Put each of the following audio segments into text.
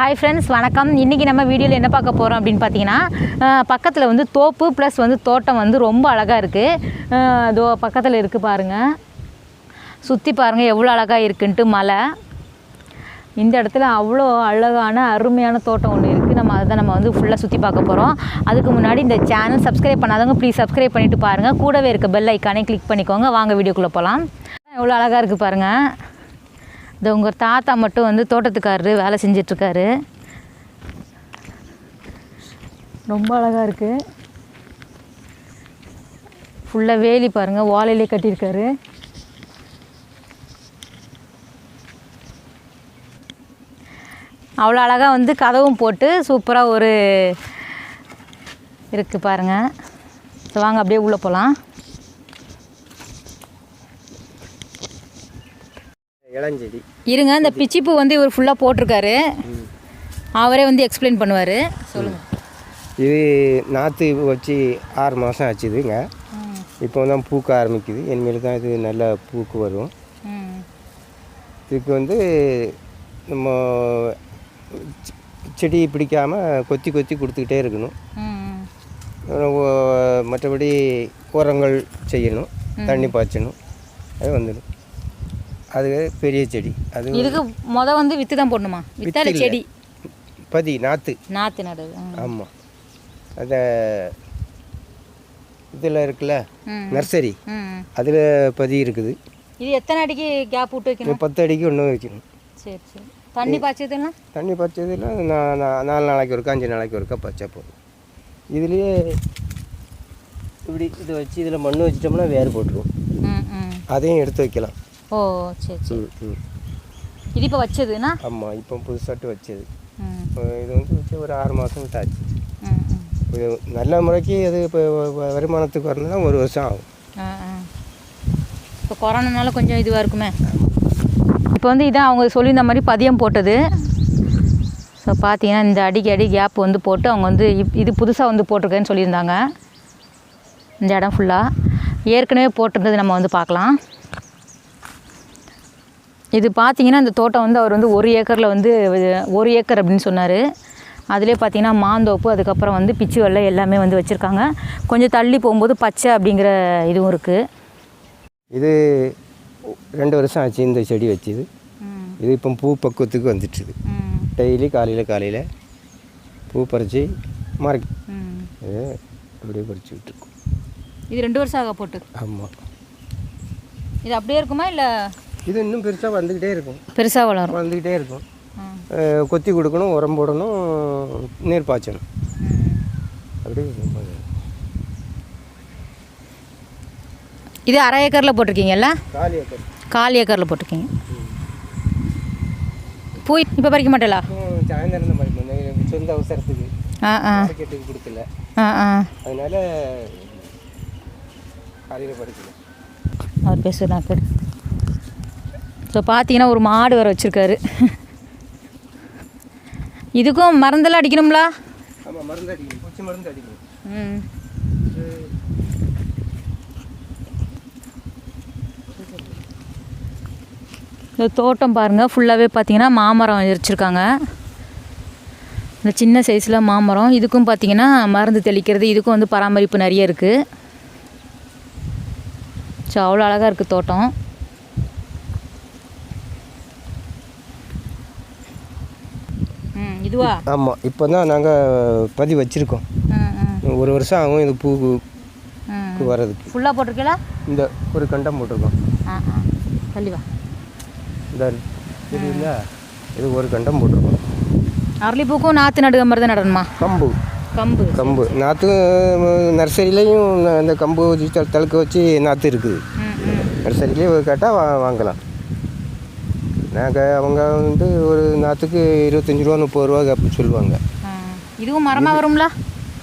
Hi friends, வணக்கம். இன்றைக்கி நம்ம வீடியோவில் என்ன பார்க்க போகிறோம் அப்படின்னு பார்த்தீங்கன்னா, பக்கத்தில் வந்து தோப்பு ப்ளஸ் வந்து தோட்டம் வந்து ரொம்ப அழகாக இருக்குது. அதோ பக்கத்தில் இருக்குது பாருங்கள், சுற்றி பாருங்கள் எவ்வளோ அழகாக இருக்குன்ட்டு. மலை இந்த இடத்துல அவ்வளோ அழகான அருமையான தோட்டம் ஒன்று இருக்குது. நம்ம அதை தான் நம்ம வந்து ஃபுல்லாக சுற்றி பார்க்க போகிறோம். அதுக்கு முன்னாடி இந்த சேனல் சப்ஸ்கிரைப் பண்ணாதவங்க ப்ளீஸ் சப்ஸ்கிரைப் பண்ணிவிட்டு பாருங்கள். கூடவே இருக்க பெல் ஐக்கானே கிளிக் பண்ணிக்கோங்க. வாங்க வீடியோக்குள்ளே போகலாம். எவ்வளோ அழகாக இருக்குது பாருங்கள். இந்த உங்கள் தாத்தா மட்டும் வந்து தோட்டத்துக்காரரு வேலை செஞ்சிட்ருக்காரு. ரொம்ப அழகாக இருக்குது. ஃபுல்லாக வேலி பாருங்கள், ஓலையிலே கட்டியிருக்காரு. அவ்வளோ அழகாக வந்து கதவும் போட்டு சூப்பராக ஒரு இருக்குது பாருங்கள். வாங்க அப்படியே உள்ளே போகலாம். இளஞ்செடி இருங்க, இந்த பிச்சிப்பூ வந்து இவர் ஃபுல்லாக போட்டிருக்காரு. அவரே வந்து எக்ஸ்பிளைன் பண்ணுவார். சொல்லுங்கள். இது நாற்று வச்சு 6 மாதம் ஆச்சுதுங்க. இப்போ தான் பூக்க ஆரம்பிக்குது. இனிமேல் தான் இது நல்லா பூக்கு வரும். இதுக்கு வந்து நம்ம செடி பிடிக்காமல் கொத்தி கொத்தி கொடுத்துக்கிட்டே இருக்கணும். மற்றபடி உரங்கள் செய்யணும், தண்ணி பாய்ச்சணும். அது வந்துடும். அது பெரிய செடி. அது இதுக்கு வந்து வித்து தான் போடணுமா? வித்தால செடி பதி நாற்று நடு. ஆமாம், அந்த இதில் இருக்குல்ல நர்சரி, அதில் பதி இருக்குது. இது எத்தனை அடிக்கு கேப் விட்டு வைக்கணும்? 10 அடிக்கு ஒன்று வைக்கணும். சரி சரி. தண்ணி பாய்ச்சதுலாம்? தண்ணி பாய்ச்சதுலாம் 4 நாளைக்கு ஒருக்கா 5 நாளைக்கு ஒருக்கா பாய்ச்சா போதும். இதுலேயே இப்படி இதை வச்சு இதில் மண் வச்சிட்டோம்னா வேறு போட்டுருவோம். அதையும் எடுத்து வைக்கலாம். ஓ சரி சரி. இது இப்போ வச்சதுன்னா? ஆமாம், இப்போ புதுசாட்டு வச்சது. இது வந்து வச்சு ஒரு 6 மாதம் விட்டாச்சு. நல்ல முறைக்கு அது இப்போ வருமானத்துக்கு வரணும்னா 1 வருஷம் ஆகும். இப்போ கொரோனானால கொஞ்சம் இதுவாக இருக்குமே. இப்போ வந்து இதான் அவங்க சொல்லியிருந்த மாதிரி பதியம் போட்டது. ஸோ பார்த்தீங்கன்னா இந்த அடி கேப் வந்து போட்டு அவங்க வந்து இது புதுசாக வந்து போட்டிருக்கேன்னு சொல்லியிருந்தாங்க. இந்த இடம் ஃபுல்லாக ஏற்கனவே போட்டிருந்தது நம்ம வந்து பார்க்கலாம். இது பார்த்தீங்கன்னா இந்த தோட்டம் வந்து அவர் வந்து 1 ஏக்கரில் வந்து 1 ஏக்கர் அப்படின்னு சொன்னார். அதிலே பார்த்தீங்கன்னா மாந்தோப்பு, அதுக்கப்புறம் வந்து பிச்சு வெள்ளை எல்லாமே வந்து வச்சுருக்காங்க. கொஞ்சம் தள்ளி போகும்போது பச்சை அப்படிங்கிற இதுவும் இருக்குது. இது 2 வருஷம் ஆச்சு இந்த செடி வச்சுது. இது இப்போ பூ பக்குவத்துக்கு வந்துட்டுது. டெய்லி காலையில் பூ பறித்து மார்க்கெட் அப்படியே பறிச்சுக்கிட்டு இருக்கோம். இது 2 வருஷம் ஆக போட்டு? ஆமாம். இது அப்படியே இருக்குமா இல்லை? இது இன்னும் பெருசாக வந்துக்கிட்டே இருக்கும். பெருசாக வந்துக்கிட்டே இருக்கும். கொத்தி கொடுக்கணும், உரம் போடணும், நீர் பாய்ச்சணும். அப்படி இது 1/2 ஏக்கரில் போட்டிருக்கீங்கல்ல? 4 ஏக்கர். 4 ஏக்கரில் போட்டிருக்கீங்க. பூ இப்போ பறிக்க மாட்டேலா? சாயந்தரம் தான் பறிக்கணும். சொந்த அவசரத்துக்கு மார்க்கெட்டுக்கு கொடுக்கல, அதனால காலையில் பறிக்கணும். அவர் பேசுனாக்கு. ஸோ பார்த்தீங்கன்னா ஒரு மாடு வர வச்சுருக்காரு. இதுக்கும் மருந்தெல்லாம் அடிக்கணுங்களா? ஆமாம், மருந்து அடிக்கணும், பூச்சி மருந்து அடிக்கணும். இந்த தோட்டம் பாருங்கள், ஃபுல்லாகவே பார்த்தீங்கன்னா மாமரம் வச்சுருக்காங்க. இந்த சின்ன சைஸில் மாமரம். இதுக்கும் பார்த்தீங்கன்னா மருந்து தெளிக்கிறது, இதுக்கும் வந்து பராமரிப்பு நிறைய இருக்குது. ஸோ அவ்வளோ அழகாக இருக்குது தோட்டம். இதுவா? ஆமாம், இப்போ தான் நாங்கள் பதி வச்சுருக்கோம். 1 வருஷம் ஆகும் இது பூ வர்றதுக்கு. ஃபுல்லாக போட்டிருக்கீங்களா? இந்த ஒரு கண்டம் போட்டிருக்கோம். கண்டிப்பா இந்த இல்லையா, இது ஒரு கண்டம் போட்டிருக்கோம். அரளிப்பூக்கும் நாற்று நடுகிற மாதிரி தான் நடணுமா? கம்பு நாற்று நர்சரியிலையும் அந்த கம்பு தழுக்க வச்சு நாற்று இருக்குது. நர்சரியிலேயே கேட்டால் வாங்கலாம். நாங்கள் அவங்க வந்து ஒரு நாற்றுக்கு 25 ரூபா 30 ரூபா அப்படி சொல்லுவாங்க. இதுவும் மரமாக வரும்ல?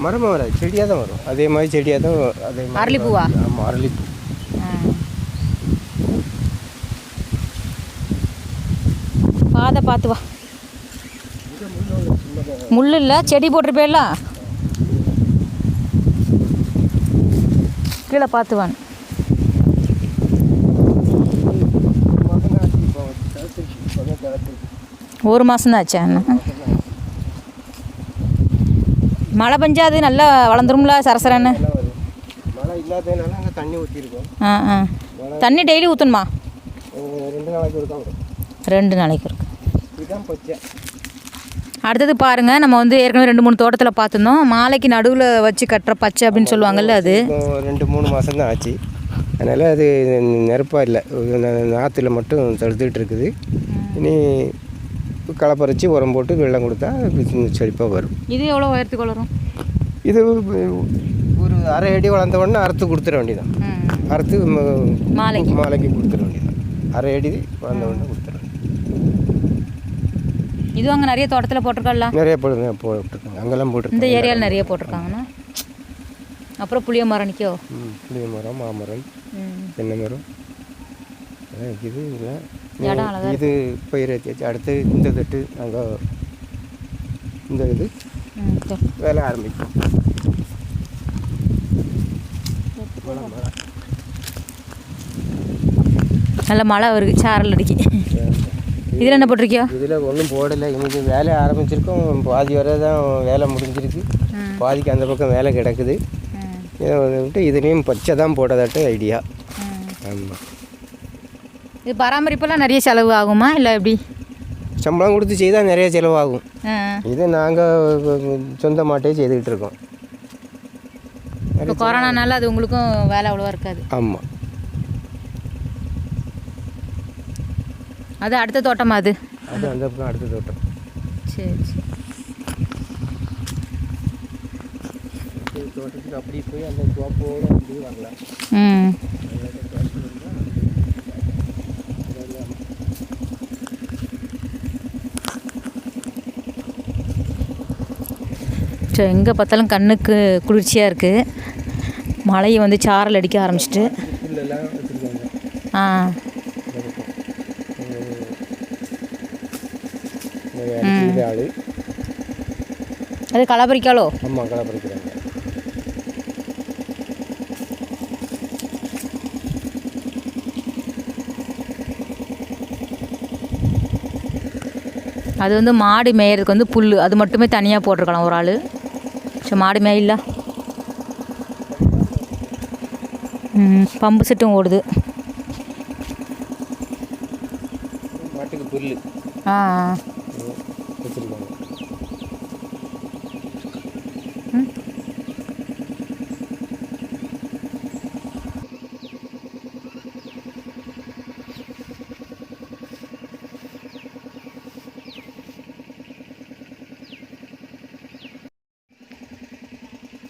மரமாக வராது, செடியாக தான் வரும். அதே மாதிரி செடியாக தான். அதே மாதிரி அரளிப்பூவா? ஆமாம், அரளிப்பூ. பாதை பார்த்து வா. முள் இல்லை, செடி போட்டிருப்பேல, கீழே பார்த்து வான். 1 மாதம் தான் ஆச்சு. ஒரு மாதம் தான் ஆச்சா? மழை பெஞ்சா அது நல்லா வளர்ந்துரும்ல சரசரன்னு. மழை இல்லாததுனால அங்கே தண்ணி ஊற்றிருக்கோம். தண்ணி டெய்லி ஊற்றணுமா? 2 நாளைக்கு ஒருக்கா வரும். 2 நாளைக்கு ஒருக்கா. இதுதான் பச்சை. அடுத்தது பாருங்கள், நம்ம வந்து ஏற்கனவே 2-3 தோட்டத்தில் பார்த்துருந்தோம். மாலைக்கு நடுவில் வச்சு கட்டுற பச்சை அப்படின்னு சொல்லுவாங்கல்ல, அது 2-3 மாதம் தான் ஆச்சு. அதனால் அது நெருப்பாக இல்லை, நாற்றுல மட்டும் தடுத்துக்கிட்டு இருக்குது. இனி களை பறித்து உரம் போட்டு வெள்ளம் கொடுத்தா செழிப்பாக வரும். இது எவ்வளோ உயரத்துக்கு வளரும்? இது ஒரு 1/2 அடி வளர்ந்த உடனே அறுத்து கொடுத்துட வேண்டியதான். அறுத்து மாலைக்கு கொடுத்துட வேண்டியதான். 1/2 அடி வளர்ந்த உடனே கொடுத்துட வேண்டியது. இது அங்கே நிறைய தோட்டத்தில் போட்டிருக்காங்களா? நிறைய போட்டிருக்காங்க, அங்கெல்லாம் போட்டிருக்காங்க. இந்த ஏரியாவில் நிறைய போட்டிருக்காங்கண்ணா. அப்புறம் புளிய மரம் நிற்கோ? புளிய மரம், மாமரம், தென்னை மரம் இது. இது பயிர் வச்சு அடுத்து இந்த தட்டு அங்கே இந்த இது வேலை ஆரம்பிக்கும். நல்ல மழை வருது, சாரல் அடிக்கி. இதில் என்ன போட்டிருக்கியோ? இதில் ஒன்றும் போடலை. இன்னைக்கு வேலையை ஆரம்பிச்சிருக்கோம். பாதி வரை தான் வேலை முடிஞ்சிருக்கு, பாதிக்கு அந்த பக்கம் வேலை கிடக்குது. இதை விட்டு இதுலேயும் பச்சை தான் போட்டதாட்டு ஐடியா. ஆமாம். இது பராமரிப்பெல்லாம் நிறைய செலவு ஆகுமா இல்லை எப்படி? சம்பளம் கொடுத்து செய்தால் நிறைய செலவாகும். இது நாங்கள் சொந்தமாட்டே செய்துக்கிட்டு இருக்கோம். இப்போ கொரோனானால அது உங்களுக்கும் வேலை அவ்வளோவா இருக்காது. ஆமாம். அது அடுத்த தோட்டமா? அது அந்த பக்கம் அடுத்த தோட்டம். சரி சரி. தோட்டத்துக்கு அப்படி போய் அந்த தோப்போடு அப்படி வரலாம். ஸோ எங்கே பார்த்தாலும் கண்ணுக்கு குளிர்ச்சியாக இருக்குது. மழையை வந்து சாரல் அடிக்க ஆரம்பிச்சிட்டு. அது களை பறிக்காலோ? ஆமாம், களை பறிக்கிறாங்க. அது வந்து மாடு மேயறதுக்கு வந்து புல் அது மட்டுமே தனியாக போட்டிருக்கலாம் ஒரு ஆள். ஸோ மாடு மேயில்ல. பம்பு செட்டும் ஓடுது. மாட்டுக்கு புல் வச்சுருக்காங்க.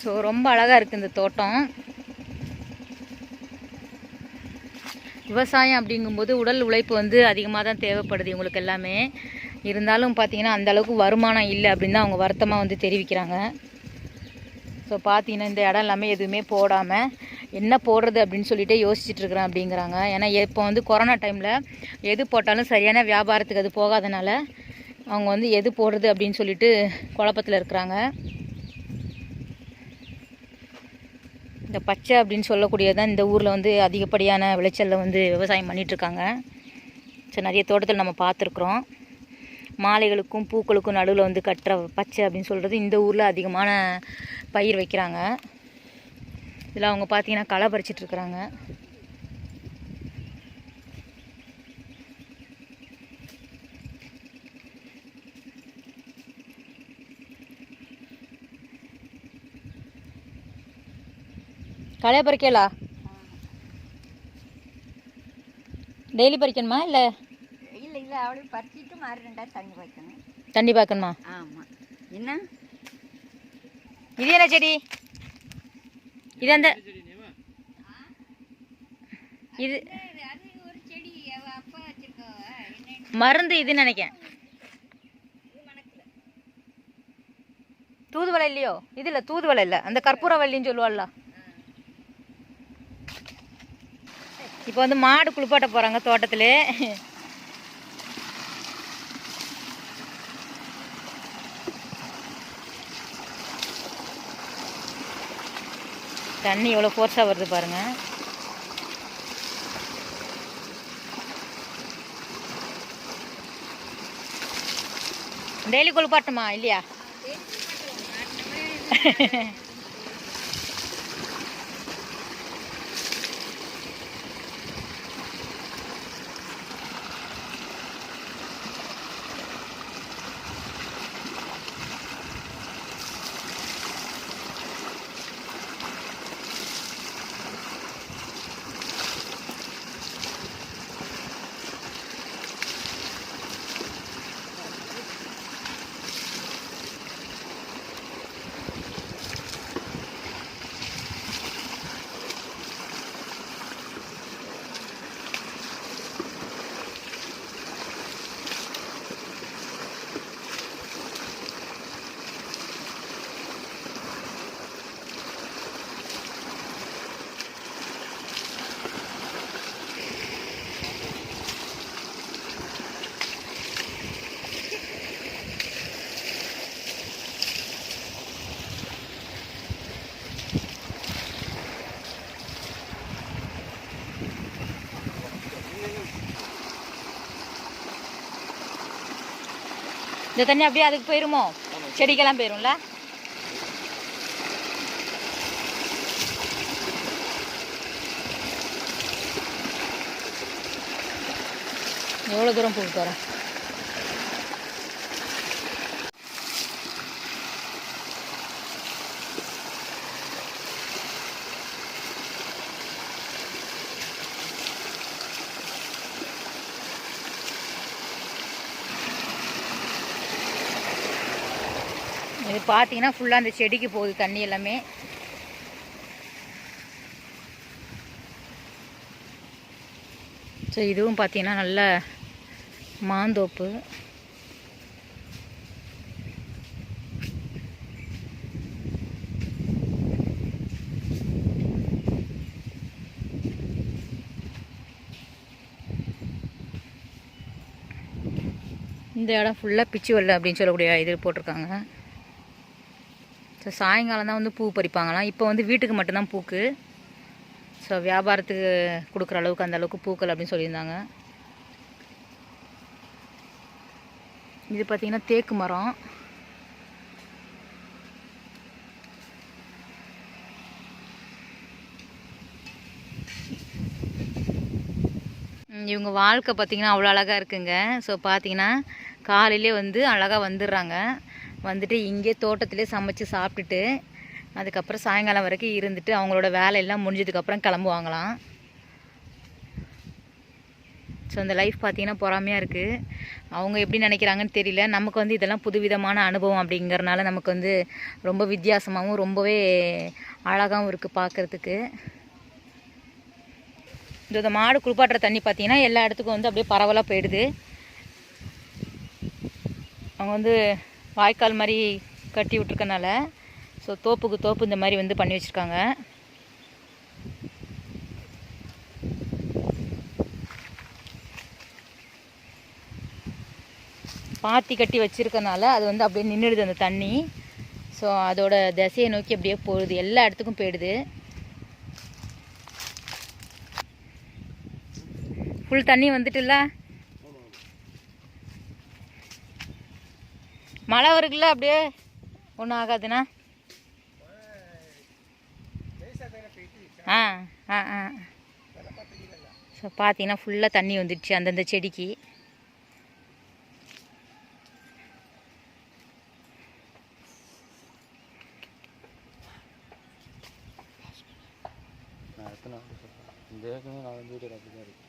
ஸோ ரொம்ப அழகாக இருக்குது இந்த தோட்டம். விவசாயம் அப்படிங்கும்போது உடல் உழைப்பு வந்து அதிகமாக தான் தேவைப்படுது இவங்களுக்கு எல்லாமே. இருந்தாலும் பார்த்திங்கன்னா அந்தளவுக்கு வருமானம் இல்லை அப்படின்னு தான் அவங்க வருத்தமாக வந்து தெரிவிக்கிறாங்க. ஸோ பார்த்தீங்கன்னா இந்த இடம் எல்லாமே எதுவுமே போடாமல் என்ன போடுறது அப்படின்னு சொல்லிட்டு யோசிச்சுட்ருக்குறேன் அப்படிங்கிறாங்க. ஏன்னா இப்போ வந்து கொரோனா டைமில் எது போட்டாலும் சரியான வியாபாரத்துக்கு அது போகாதனால அவங்க வந்து எது போடுறது அப்படின்னு சொல்லிட்டு குழப்பத்தில் இருக்கிறாங்க. இந்த பச்சை அப்படின்னு சொல்லக்கூடியதான் இந்த ஊரில் வந்து அதிகப்படியான விளைச்சலில் வந்து விவசாயம் பண்ணிகிட்ருக்காங்க. ஸோ நிறைய தோட்டத்தில் நம்ம பார்த்துருக்குறோம். மாலைகளுக்கும் பூக்களுக்கும் நடுவில் வந்து கட்டுற பச்சை அப்படின்னு சொல்கிறது இந்த ஊரில் அதிகமான பயிர் வைக்கிறாங்க. இதில் அவங்க பார்த்தீங்கன்னா களை பறிச்சிட்ருக்குறாங்க. களை பறிக்கலா? டெய்லி பறிக்கணுமா இல்லை? இல்லை இல்லை, அவளுக்கு பறிச்சிட்டு மாறி 2 தண்ணி வைக்கணும். தண்ணி பார்க்கணுமா? ஆமாம். என்ன இது என்ன செடி? இது அந்த இது ஒரு செடி அப்பா வச்சிருக்கா மருந்து இதுன்னு நினைக்கிறேன். தூதுவளை இல்லையோ? இது இல்லை, தூதுவளை இல்லை, அந்த கற்பூரவல்லின்னு சொல்லுவாள்ல. இப்போ வந்து மாடு குளிப்பாட்ட போகிறாங்க தோட்டத்தில். தண்ணி எவ்வளோ ஃபோர்ஸாக வருது பாருங்கள். டெய்லி குளிப்பாட்டுமா இல்லையா? இந்த தண்ணி அப்படியே அதுக்கு போயிருமோ? செடிக்கெல்லாம் போயிரும்ல. எவ்வளோ தூரம் போட்டு வரேன். இது பார்த்தீங்கன்னா ஃபுல்லாக அந்த செடிக்கு போகுது தண்ணி எல்லாமே. ஸோ இதுவும் பார்த்தீங்கன்னா நல்ல மாந்தோப்பு. இந்த இடம் ஃபுல்லாக பிச்சு வெள்ளை அப்படின்னு சொல்லக்கூடிய இது போட்டிருக்காங்க. ஸோ சாயங்காலம் தான் வந்து பூ பறிப்பாங்களாம். இப்போ வந்து வீட்டுக்கு மட்டும்தான் பூக்கு. ஸோ வியாபாரத்துக்கு கொடுக்குற அளவுக்கு அந்த அளவுக்கு பூக்கள் அப்படின்னு சொல்லியிருந்தாங்க. இது பார்த்திங்கன்னா தேக்கு மரம். இவங்க வாழ்க்கை பார்த்திங்கன்னா அவ்வளோ அழகாக இருக்குங்க. ஸோ பார்த்திங்கன்னா காலையிலே வந்து அழகாக வந்துடுறாங்க. வந்துட்டு இங்கே தோட்டத்திலே சமைச்சு சாப்பிட்டுட்டு அதுக்கப்புறம் சாயங்காலம் வரைக்கும் இருந்துட்டு அவங்களோட வேலையெல்லாம் முடிஞ்சதுக்கப்புறம் கிளம்புவாங்களாம். ஸோ அந்த லைஃப் பார்த்திங்கன்னா பொறாமையாக இருக்குது. அவங்க எப்படி நினைக்கிறாங்கன்னு தெரியல. நமக்கு வந்து இதெல்லாம் புதுவிதமான அனுபவம் அப்படிங்கிறனால நமக்கு வந்து ரொம்ப வித்தியாசமாகவும் ரொம்பவே அழகாகவும் இருக்குது பார்க்குறதுக்கு. இந்த மாடு குளிப்பாட்டுற தண்ணி பார்த்திங்கன்னா எல்லா இடத்துக்கும் வந்து அப்படியே பரவலாக போயிடுது. அவங்க வந்து வாய்க்கால் மாதிரி கட்டி விட்ருக்கனால ஸோ தோப்புக்கு தோப்பு இந்த மாதிரி வந்து பண்ணி வச்சுருக்காங்க. பாத்தி கட்டி வச்சுருக்கனால அது வந்து அப்படியே நின்றுடுது அந்த தண்ணி. ஸோ அதோட திசையை நோக்கி அப்படியே போகுது, எல்லா இடத்துக்கும் போயிடுது. ஃபுல் தண்ணி வந்துட்டுல்ல. மழை வருக்குல்ல, அப்படியே ஒன்றும் ஆகாதுண்ணா. ஆ ஆ ஆ ஸோ பார்த்தீங்கன்னா ஃபுல்லாக தண்ணி வந்துடுச்சு அந்தந்த செடிக்கு. இந்த ஏற்கனவே 4 வீடு அப்படி தான் இருக்குது.